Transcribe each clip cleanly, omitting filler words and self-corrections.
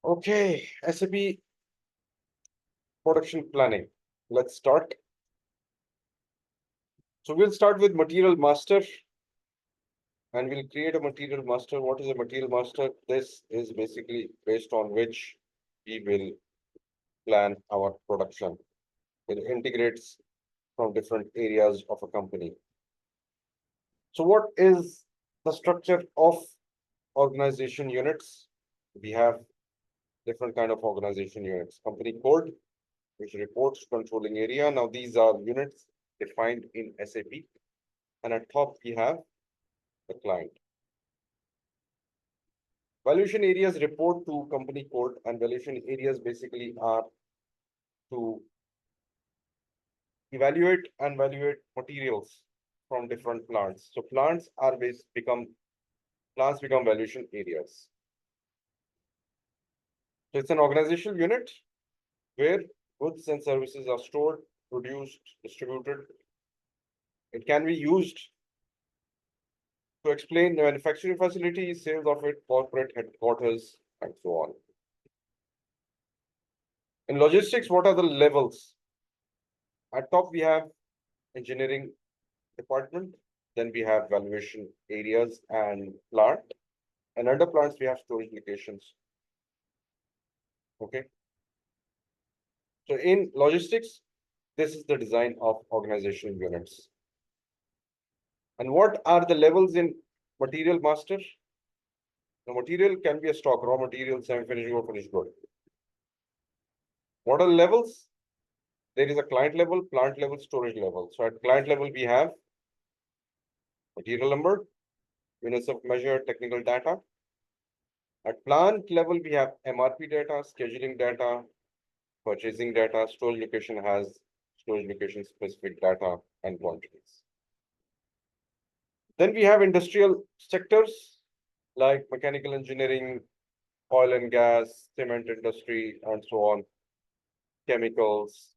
Okay, SAP Production Planning. Let's start. So we'll start with material master and we'll create a material master. What is a material master? This is basically based on which we will plan our production. It integrates from different areas of a company. So what is the structure of organization units? We have different kind of organization units. Company code, which reports controlling area. Now these are units defined in SAP. And at top we have the client. Valuation areas report to company code, and valuation areas basically are to evaluate and valuate materials from different plants. So plants become valuation areas. So it's an organizational unit where goods and services are stored, produced, distributed. It can be used to explain the manufacturing facilities, sales of it, corporate headquarters, and so on. In logistics, what are the levels? At top, we have engineering department. Then we have valuation areas and plant. And under plants, we have storage locations. Okay. So in logistics, this is the design of organizational units. And what are the levels in material master? The material can be a stock, raw material, semi-finished or finished good. What are the levels? There is a client level, plant level, storage level. So at client level, we have material number, units of measure, technical data. At plant level, we have MRP data, scheduling data, purchasing data. Storage location has storage location specific data and quantities. Then we have industrial sectors like mechanical engineering, oil and gas, cement industry, and so on, chemicals.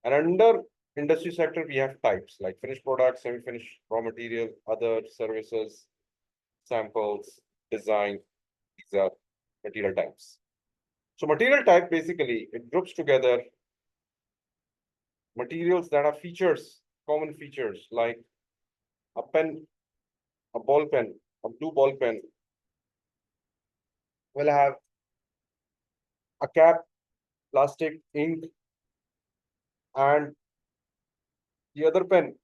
And under industry sector, we have types like finished products, semi-finished, raw material, other services, samples, design. These are material types. So material type, basically, it groups together materials that are features, common features like a pen, a ball pen, a blue ball pen will have a cap, plastic, ink, and the other pen,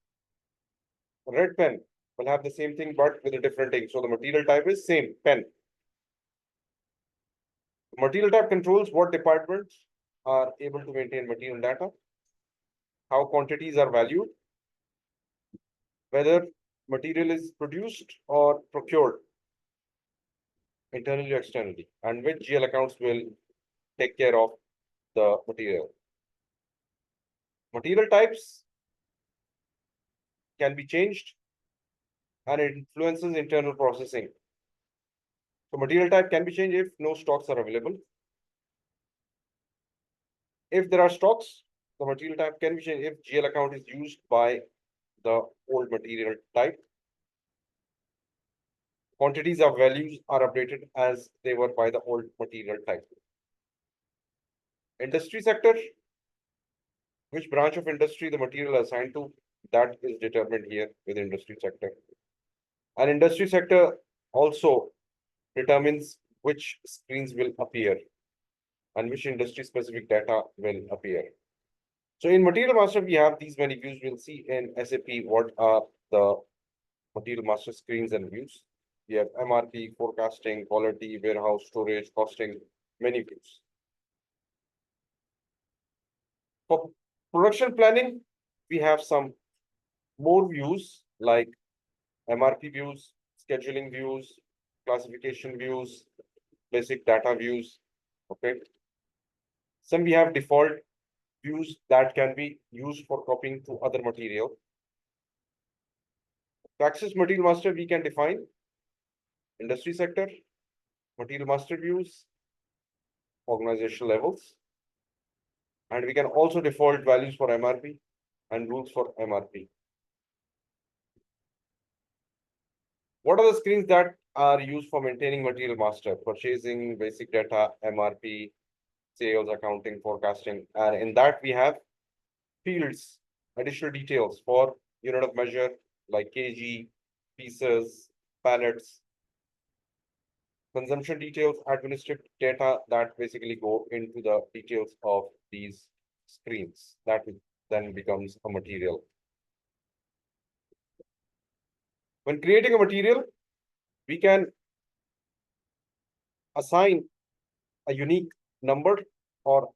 red pen, will have the same thing but with a different ink. So the material type is same, pen. Material type controls what departments are able to maintain material data, how quantities are valued, whether material is produced or procured internally or externally, and which GL accounts will take care of the material. Material types can be changed and it influences internal processing. So material type can be changed if no stocks are available. If there are stocks, the material type can be changed if GL account is used by the old material type. Quantities of values are updated as they were by the old material type. Industry sector, which branch of industry the material assigned to, that is determined here with industry sector. And industry sector also determines which screens will appear and which industry specific data will appear. So in material master, we have these many views. We'll see in SAP what are the material master screens and views. We have MRP, forecasting, quality, warehouse, storage, costing, many views. For production planning, we have some more views like MRP views, scheduling views, classification views, basic data views. Okay. Some we have default views that can be used for copying to other material. To access material master, we can define industry sector, material master views, organizational levels, and we can also default values for MRP and rules for MRP. What are the screens that are used for maintaining material master, purchasing, basic data, MRP, sales, accounting, forecasting. And in that we have fields, additional details for unit of measure like kg, pieces, pallets, consumption details, administrative data that basically go into the details of these screens. That then becomes a material. When creating a material, we can assign a unique number or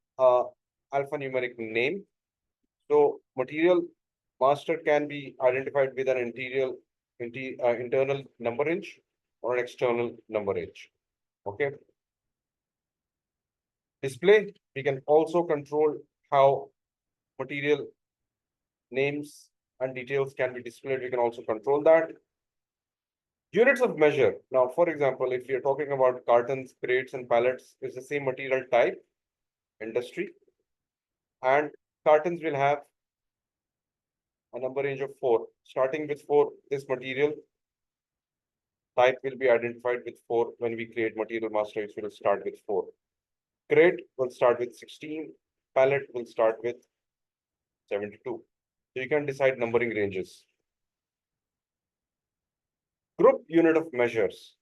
alphanumeric name. So material master can be identified with an internal number range or an external number range. Okay. Display, we can also control how material names and details can be displayed. We can also control that. Units of measure. Now, for example, if you're talking about cartons, crates, and pallets, it's the same material type, industry, and cartons will have a number range of 4. Starting with 4, this material type will be identified with 4. When we create material master, it will start with 4. Crate will start with 16. Pallet will start with 72. So you can decide numbering ranges. Group unit of measures.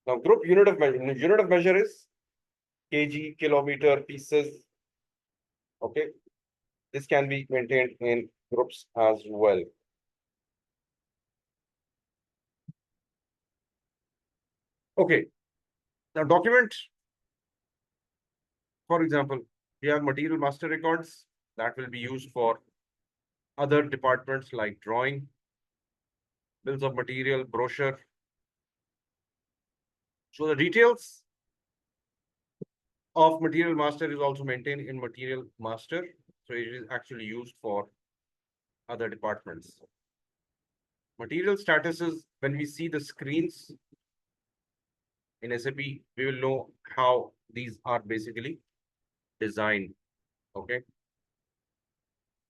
Now, group unit of measure is kg, kilometer, pieces. Okay, this can be maintained in groups as well. Okay, now document. For example, we have material master records that will be used for other departments like drawing, bills of material, brochure. So the details of material master is also maintained in material master. So it is actually used for other departments. Material statuses, when we see the screens in SAP, we will know how these are basically designed. Okay.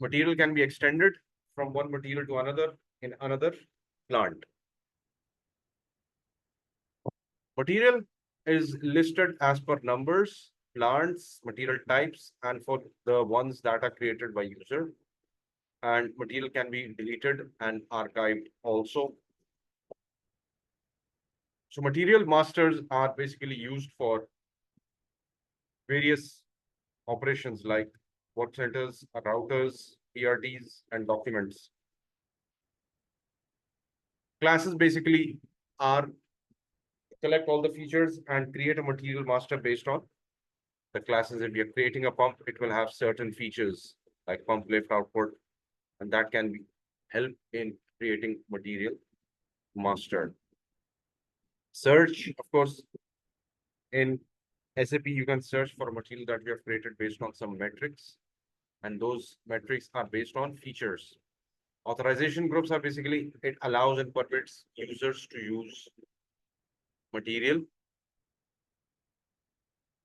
Material can be extended from one material to another in another plant. Material is listed as per numbers, plants, material types, and for the ones that are created by user. And material can be deleted and archived also. So material masters are basically used for various operations like work centers, routers, PRTs, and documents. Classes basically are collect all the features and create a material master based on the classes. If you're creating a pump, it will have certain features like pump lift output, and that can be help in creating material master. Search, of course, in SAP, you can search for a material that we have created based on some metrics, and those metrics are based on features. Authorization groups are basically, it allows and permits users to use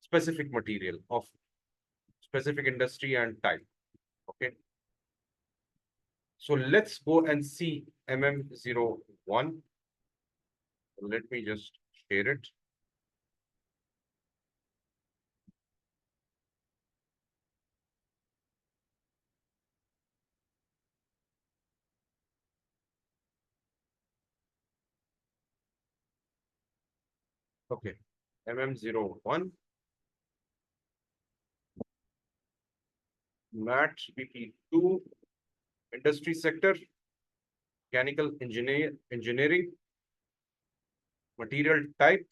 specific material of specific industry and type. Okay. So let's go and see MM01. Let me just share it. Okay. MM01. MAT PP2. Industry sector. Mechanical engineering. Material type.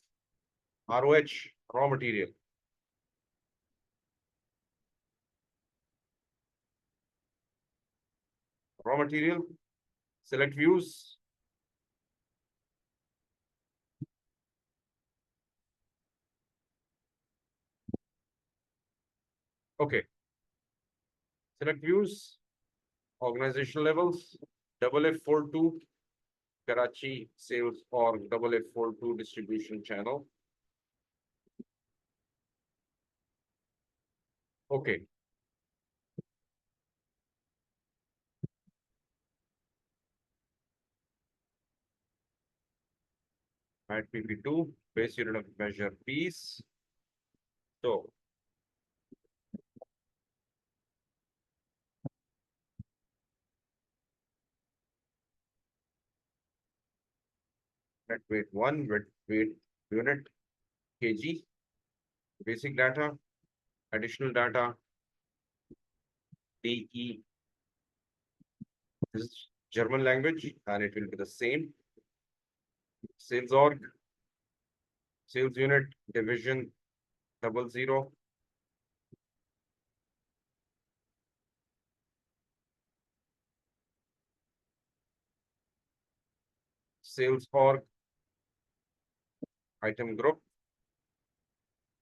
ROH. Raw material. Raw material. Select views. Okay. Select views. Organizational levels. F42. Karachi sales or F42 distribution channel. Okay. at PP2, base unit of measure piece. So at weight 1, weight unit, kg, basic data, additional data, DE. This is German language, and it will be the same. Sales org, sales unit, division 00. Sales org, item group,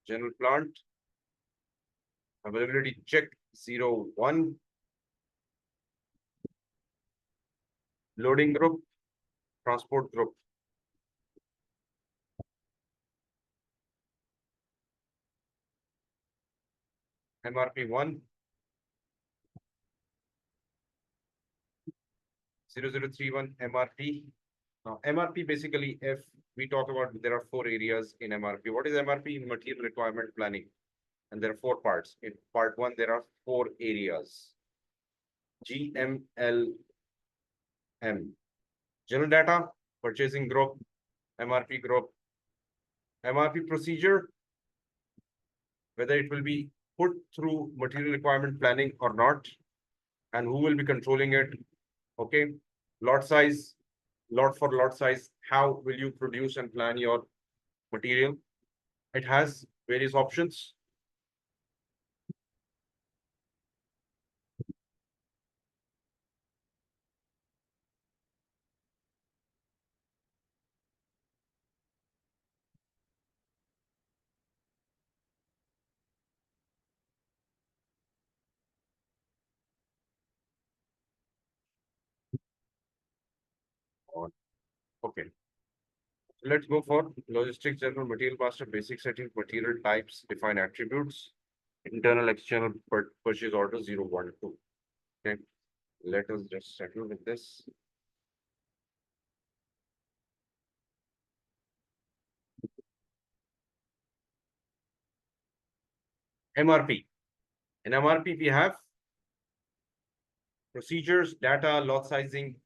general plant, availability check 01, loading group, transport group. MRP 1, 0031 MRP. Now, MRP basically, if we talk about, there are 4 areas in MRP. What is MRP? Material requirement planning. And there are 4 parts. In part 1, there are 4 areas. GMLM. General data, purchasing group, MRP group, MRP procedure, whether it will be put through material requirement planning or not, and who will be controlling it. Okay. Lot size, lot for lot size, how will you produce and plan your material? It has various options. Okay. Let's go for logistics general material master, basic setting, material types, define attributes, internal external purchase order 012. Okay. Let us just settle with this. MRP. In MRP, we have procedures, data, lot sizing,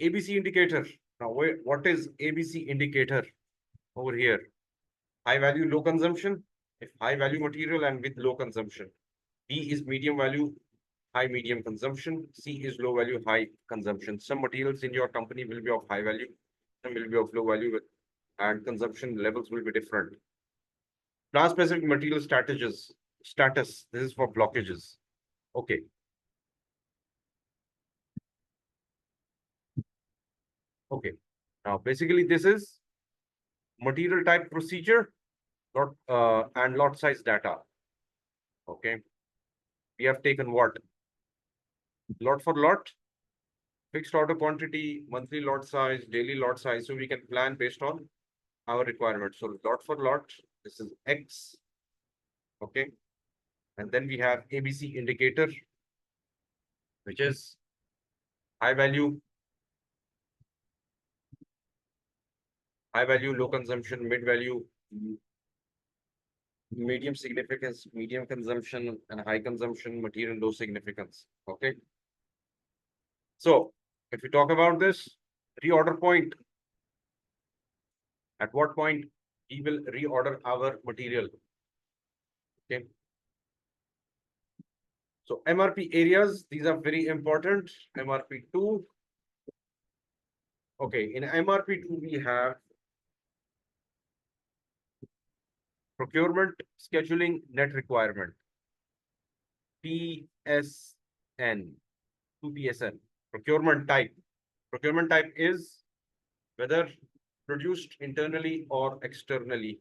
ABC indicator. Now, what is ABC indicator over here? High value, low consumption. If high value material and with low consumption. B is medium value, high medium consumption. C is low value, high consumption. Some materials in your company will be of high value, some will be of low value, and consumption levels will be different. Plant specific material status. This is for blockages. Okay. Okay. Now, basically, this is material type procedure, and lot size data. Okay. We have taken what? Lot for lot, fixed order quantity, monthly lot size, daily lot size. So we can plan based on our requirements. So lot for lot, this is X. Okay. And then we have ABC indicator, which is high value, low consumption, mid value, medium significance, medium consumption, and high consumption, material low significance. Okay. So if we talk about this reorder point, at what point we will reorder our material? Okay. So MRP areas, these are very important. MRP2. Okay, in MRP2, we have procurement, scheduling, net requirement. PSN, 2PSN. Procurement type. Procurement type is whether produced internally or externally.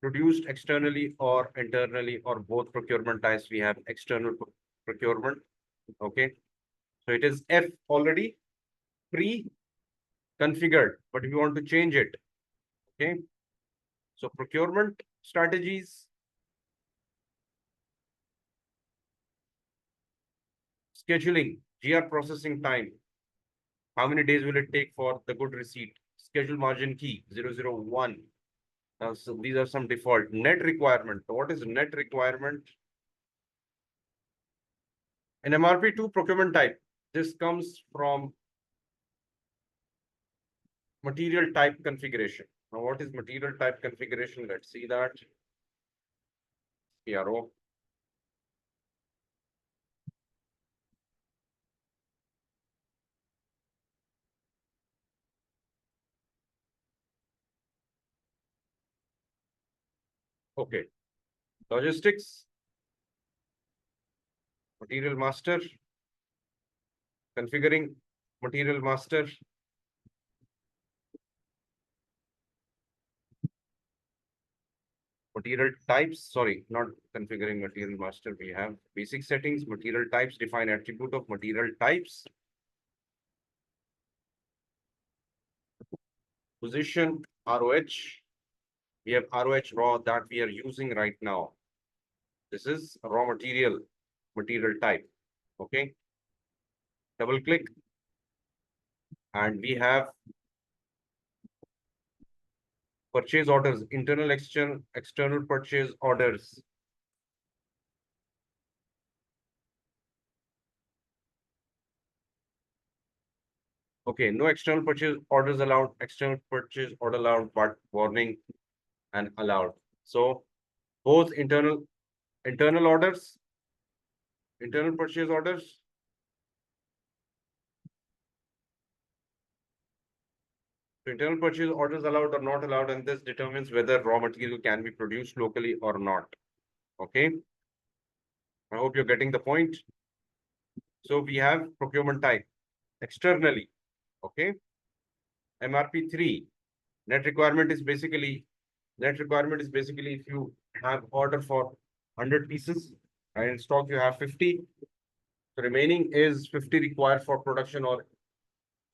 Produced externally or internally, or both procurement types. We have external procurement. Okay. So it is F already pre-configured, but we want to change it. Okay. So procurement strategies. Scheduling, GR processing time. How many days will it take for the good receipt? Schedule margin key 001. So these are some default. Net requirement. What is net requirement? In MRP2 procurement type, this comes from material type configuration. Now, what is material type configuration? Let's see that. PRO. Okay. Logistics. Material master. Configuring material master. Material types, sorry, not configuring material master. We have basic settings, material types, define attribute of material types. Position, ROH. We have ROH raw that we are using right now. This is raw material type. Okay. Double click. And we have purchase orders, internal, external purchase orders. Okay, no external purchase orders allowed, external purchase order allowed, but warning and allowed. So both internal orders, internal purchase orders. So internal purchase orders allowed or not allowed, and this determines whether raw material can be produced locally or not. Okay. I hope you're getting the point. So we have procurement type externally. Okay. MRP3 net requirement is basically if you have order for 100 pieces and in stock you have 50, the remaining is 50 required for production or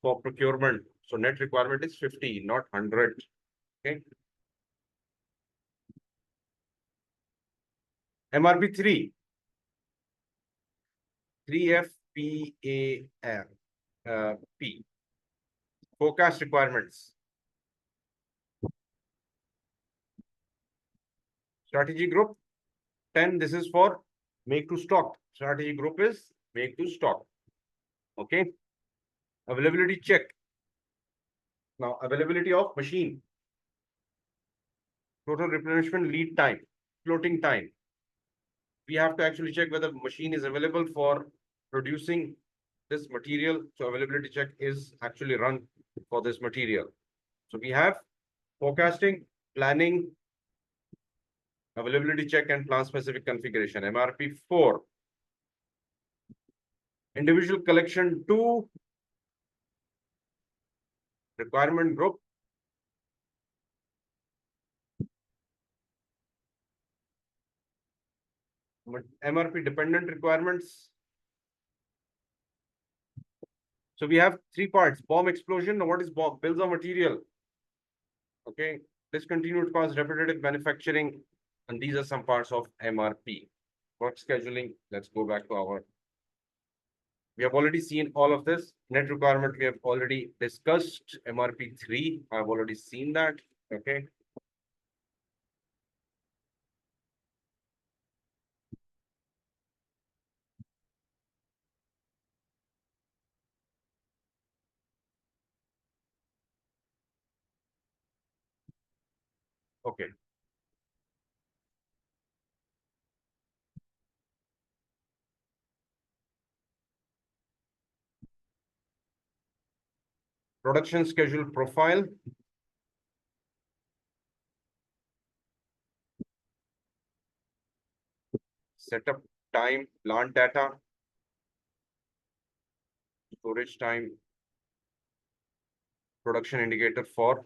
for procurement. So net requirement is 50, not 100. Okay. MRP3 3FPAR P. Forecast requirements. Strategy group 10. This is for make to stock. Strategy group is make to stock. Okay. Availability check. Now, availability of machine. Total replenishment lead time. Floating time. We have to actually check whether machine is available for producing this material. So availability check is actually run for this material. So we have forecasting, planning, availability check, and plan specific configuration. MRP4. Individual collection 2. Requirement group. MRP dependent requirements. So we have 3 parts. Bomb explosion. What is bomb? Bills of material. Okay. Discontinued cost, repetitive manufacturing. And these are some parts of MRP. Work scheduling. Let's go back to our. We have already seen all of this. Net requirement, we have already discussed. MRP3, I've already seen that. Okay. Okay. Production schedule profile. Setup time, plant data, storage time, production indicator for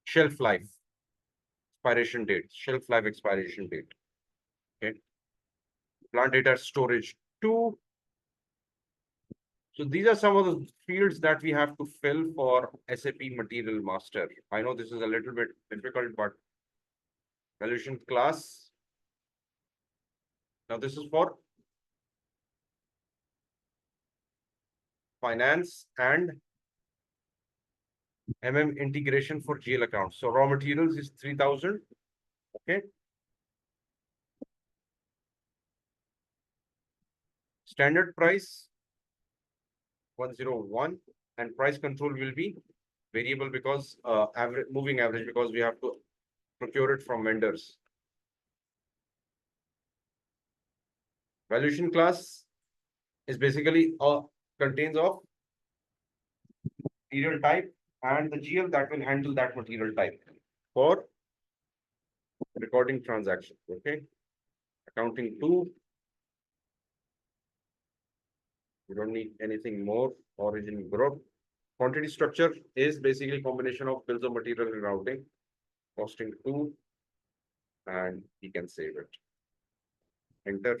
shelf life, expiration date, shelf life expiration date. Okay. Plant data storage 2. So these are some of the fields that we have to fill for SAP Material Master. I know this is a little bit difficult, but solution class. Now this is for finance and integration for GL accounts. So raw materials is 3,000. Okay. Standard price 101, and price control will be variable because average moving average, because we have to procure it from vendors. Valuation class is basically contains of material type and the GL that will handle that material type for recording transaction. Okay. Accounting 2. We don't need anything more. Origin group. Quantity structure is basically a combination of bills of material and routing. Costing 2. And we can save it. Enter.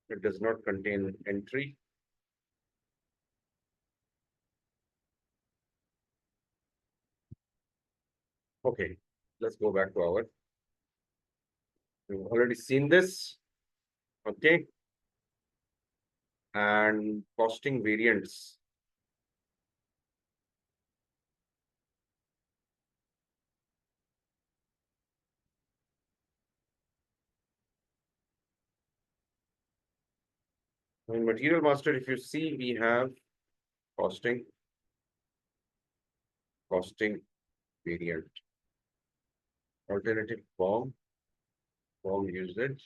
It does not contain entry. Okay, let's go back to our. We've already seen this. Okay. And costing variants. In material master, if you see, we have costing variant, alternative form usage,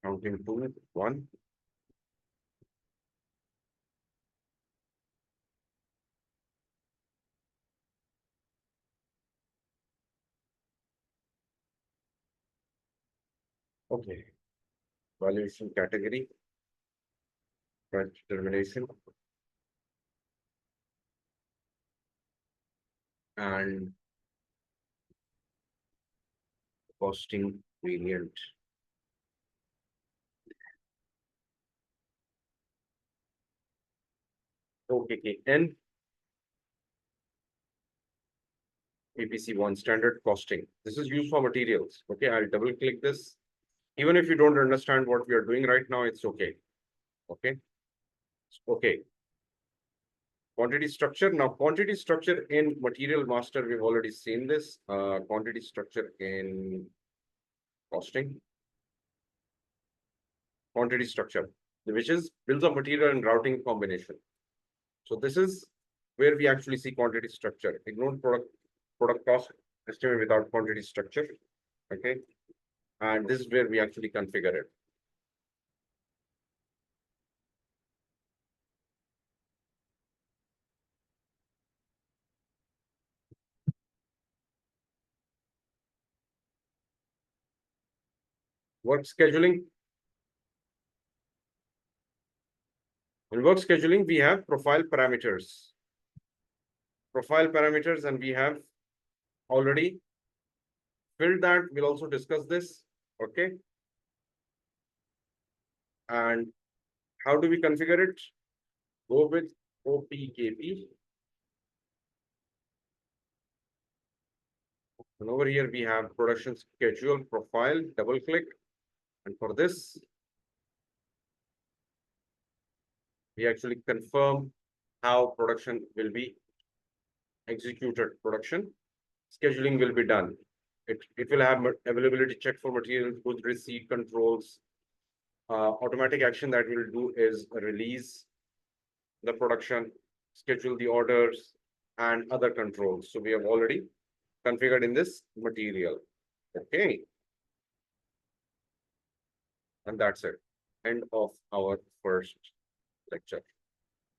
counting 2, 1. Okay. Valuation category, price determination, and costing variant. Okay, N PPC1 standard costing. This is used for materials. Okay, I'll double click this. Even if you don't understand what we are doing right now, it's okay. Okay. Okay. Quantity structure. Now, quantity structure in material master, we've already seen this. Quantity structure in costing. Quantity structure, which is bills of material and routing combination. So this is where we actually see quantity structure. Ignore product cost estimate without quantity structure. Okay. And this is where we actually configure it. Work scheduling. In work scheduling, we have profile parameters. Profile parameters, and we have already filled that. We'll also discuss this. Okay. And how do we configure it? Go with OPKP. And over here, we have production schedule profile, double click. And for this, we actually confirm how production will be executed. Production scheduling will be done. It will have availability check for materials, goods receipt controls. Automatic action that we'll do is release the production, schedule the orders, and other controls. So we have already configured in this material. Okay. And that's it. End of our first lecture.